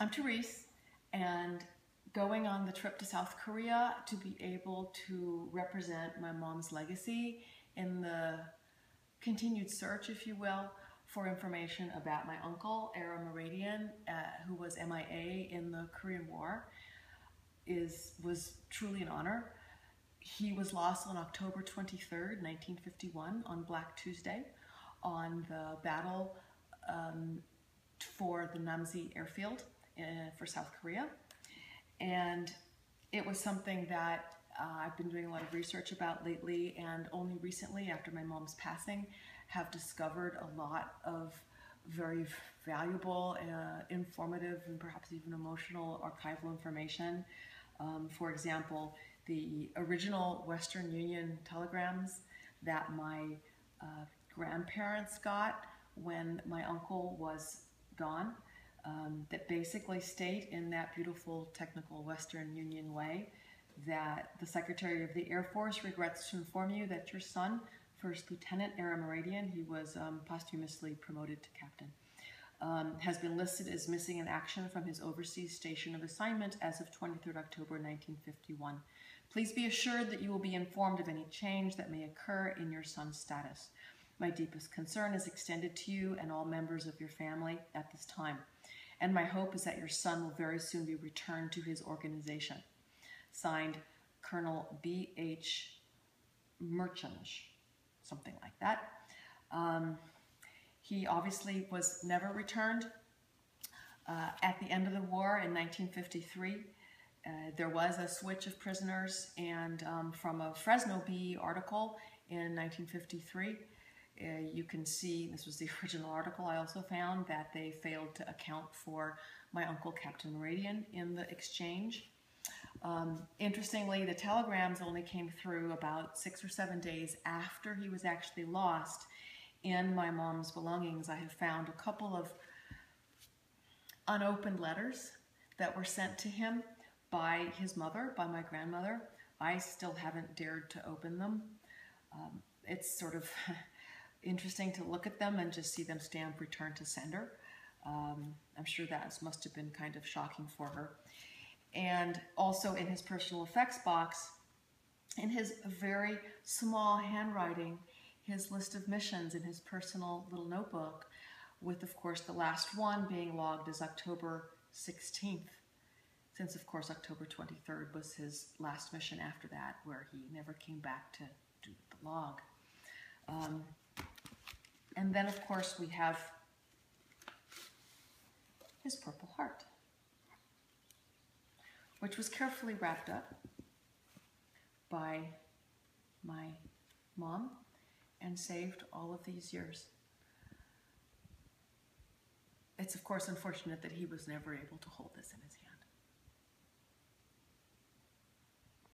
I'm Therese, and going on the trip to South Korea to be able to represent my mom's legacy in the continued search, if you will, for information about my uncle, Ara Mooradian, who was MIA in the Korean War, was truly an honor. He was lost on October 23rd, 1951, on Black Tuesday, on the battle for the Namsi airfield for South Korea. And it was something that I've been doing a lot of research about lately, and only recently, after my mom's passing, have discovered a lot of very valuable, informative, and perhaps even emotional archival information. For example, the original Western Union telegrams that my grandparents got when my uncle was gone, that basically state in that beautiful technical Western Union way that the Secretary of the Air Force regrets to inform you that your son, First Lieutenant Ara Mooradian, he was posthumously promoted to captain, has been listed as missing in action from his overseas station of assignment as of 23rd October 1951. Please be assured that you will be informed of any change that may occur in your son's status. My deepest concern is extended to you and all members of your family at this time, and my hope is that your son will very soon be returned to his organization. Signed, Colonel B.H. Merchant, something like that. He obviously was never returned. At the end of the war in 1953, there was a switch of prisoners, and from a Fresno Bee article in 1953, you can see, this was the original article I also found, that they failed to account for my uncle Captain Mooradian in the exchange. Interestingly, the telegrams only came through about 6 or 7 days after he was actually lost. In my mom's belongings, I have found a couple of unopened letters that were sent to him by his mother, by my grandmother. I still haven't dared to open them. It's sort of interesting to look at them and just see them stamp return to sender. I'm sure that must have been kind of shocking for her. And also in his personal effects box, in his very small handwriting, his list of missions in his personal little notebook, with, of course, the last one being logged as October 16th, since, of course, October 23rd was his last mission after that, where he never came back to do the log. And then, of course, we have his Purple Heart, which was carefully wrapped up by my mom and saved all of these years. It's, of course, unfortunate that he was never able to hold this in his hand.